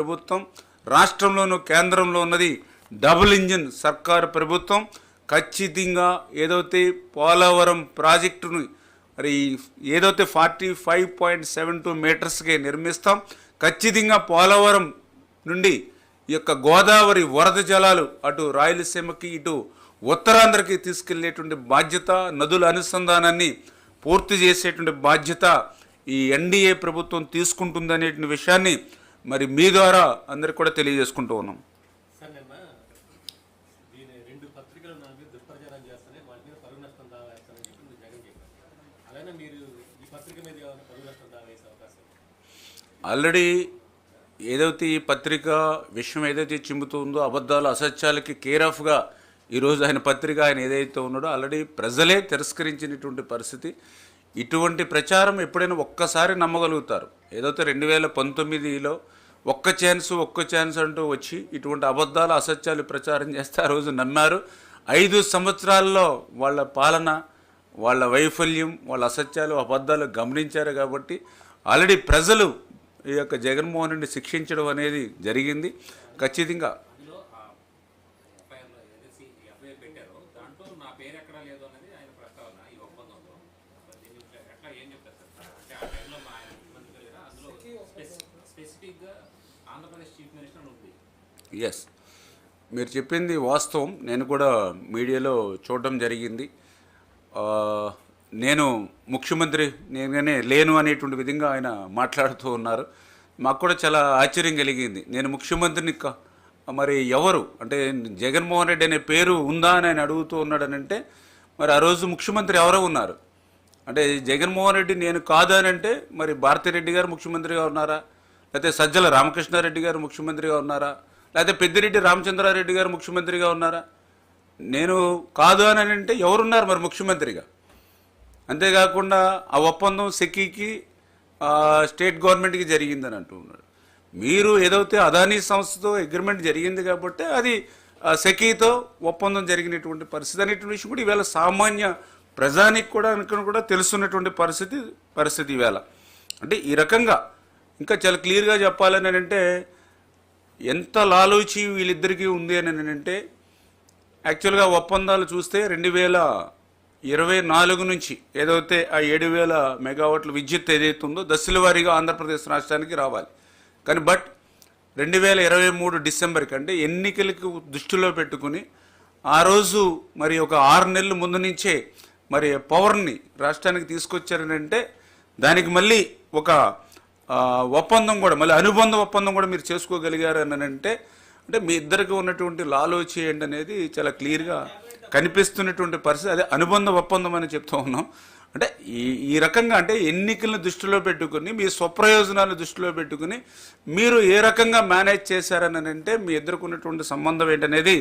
ప్రభుత్వం, రాష్ట్రంలోనూ కేంద్రంలో ఉన్నది డబుల్ ఇంజిన్ సర్కారు ప్రభుత్వం. ఖచ్చితంగా ఏదైతే పోలవరం ప్రాజెక్టును మరి ఏదైతే 45.72 మీటర్స్కి నిర్మిస్తాం, ఖచ్చితంగా పోలవరం నుండి ఈ యొక్క గోదావరి వరద జలాలు అటు రాయలసీమకి ఇటు ఉత్తరాంధ్రకి తీసుకెళ్లేటువంటి బాధ్యత, నదుల అనుసంధానాన్ని పూర్తి చేసేటువంటి బాధ్యత ఈ ఎన్డీఏ ప్రభుత్వం తీసుకుంటుందనే విషయాన్ని మరి మీ ద్వారా అందరికి కూడా తెలియజేసుకుంటూ ఉన్నాం. ఆల్రెడీ ఏదైతే ఈ పత్రిక విషయం ఏదైతే చిమ్ముతుందో అబద్ధాలు అసత్యాలకి కేర్ ఆఫ్గా ఈరోజు ఆయన పత్రిక ఆయన ఏదైతే ఉన్నాడో ఆల్రెడీ ప్రజలే తిరస్కరించినటువంటి పరిస్థితి. ఇటువంటి ప్రచారం ఎప్పుడైనా ఒక్కసారి నమ్మగలుగుతారు. ఏదైతే 2019లో ఒక్క ఛాన్స్ అంటూ వచ్చి ఇటువంటి అబద్ధాలు అసత్యాలు ప్రచారం చేస్తే ఆ రోజు నమ్మారు. 5 సంవత్సరాల్లో వాళ్ళ పాలన, వాళ్ళ వైఫల్యం, వాళ్ళ అసత్యాలు అబద్ధాలు గమనించారు. కాబట్టి ఆల్రెడీ ప్రజలు ఈ యొక్క జగన్మోహన్ రెడ్డి శిక్షించడం అనేది జరిగింది. ఖచ్చితంగా ఎస్, మీరు చెప్పింది వాస్తవం. నేను కూడా మీడియాలో చూడడం జరిగింది. నేను ముఖ్యమంత్రి నేనే లేను అనేటువంటి విధంగా ఆయన మాట్లాడుతూ ఉన్నారు. మాకు కూడా చాలా ఆశ్చర్యం కలిగింది. నేను ముఖ్యమంత్రిని మరి ఎవరు అంటే జగన్మోహన్ రెడ్డి అనే పేరు ఉందా అని ఆయన అడుగుతూ ఉన్నాడనంటే మరి ఆ రోజు ముఖ్యమంత్రి ఎవరో ఉన్నారు అంటే జగన్మోహన్ రెడ్డి నేను కాదు అని అంటే మరి భారతిరెడ్డి గారు ముఖ్యమంత్రిగా ఉన్నారా, లేకపోతే సజ్జల రామకృష్ణారెడ్డి గారు ముఖ్యమంత్రిగా ఉన్నారా, లేకపోతే పెద్దిరెడ్డి రామచంద్రారెడ్డి గారు ముఖ్యమంత్రిగా ఉన్నారా? నేను కాదు అని అంటే ఎవరున్నారు మరి ముఖ్యమంత్రిగా? అంతేకాకుండా ఆ ఒప్పందం సెకీకి స్టేట్ గవర్నమెంట్కి జరిగిందని అంటూ ఉన్నాడు. మీరు ఏదైతే అదానీ సంస్థతో అగ్రిమెంట్ జరిగింది కాబట్టి అది సెకీతో ఒప్పందం జరిగినటువంటి పరిస్థితి అనేటువంటి విషయం కూడా ఈవేళ సామాన్య ప్రజానికి కూడా తెలుసున్నటువంటి పరిస్థితి ఈవేళ. అంటే ఈ రకంగా ఇంకా చాలా క్లియర్గా చెప్పాలని అంటే ఎంత లాలూచి వీళ్ళిద్దరికీ ఉంది అని అంటే యాక్చువల్గా ఒప్పందాలు చూస్తే 2024 నుంచి ఏదైతే ఆ 7,000 మెగావాట్ల విద్యుత్ ఏదైతే ఉందో దశల వారీగా ఆంధ్రప్రదేశ్ రాష్ట్రానికి రావాలి. కానీ 2023 డిసెంబర్కి అంటే ఎన్నికలకు దృష్టిలో పెట్టుకుని ఆ రోజు మరి ఒక 6 నెలల ముందు నుంచే మరి పవర్ని రాష్ట్రానికి తీసుకొచ్చారని అంటే దానికి మళ్ళీ ఒక ఒప్పందం కూడా మళ్ళీ అనుబంధ ఒప్పందం కూడా మీరు చేసుకోగలిగారు అని అంటే మీ ఇద్దరికి ఉన్నటువంటి లాలోచి ఏంటి అనేది చాలా క్లియర్గా కనిపిస్తున్నటువంటి పరిస్థితి. అదే అనుబంధ ఒప్పందం అని చెప్తూ ఉన్నాం. అంటే ఈ రకంగా అంటే ఎన్నికలను దృష్టిలో పెట్టుకుని మీ స్వప్రయోజనాలను దృష్టిలో పెట్టుకుని మీరు ఏ రకంగా మేనేజ్ చేశారని అంటే మీ ఇద్దరికి ఉన్నటువంటి సంబంధం ఏంటనేది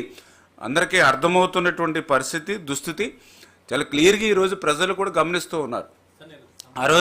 అందరికీ అర్థమవుతున్నటువంటి పరిస్థితి దుస్థితి చాలా క్లియర్గా ఈరోజు ప్రజలు కూడా గమనిస్తూ ఉన్నారు. ఆ రోజు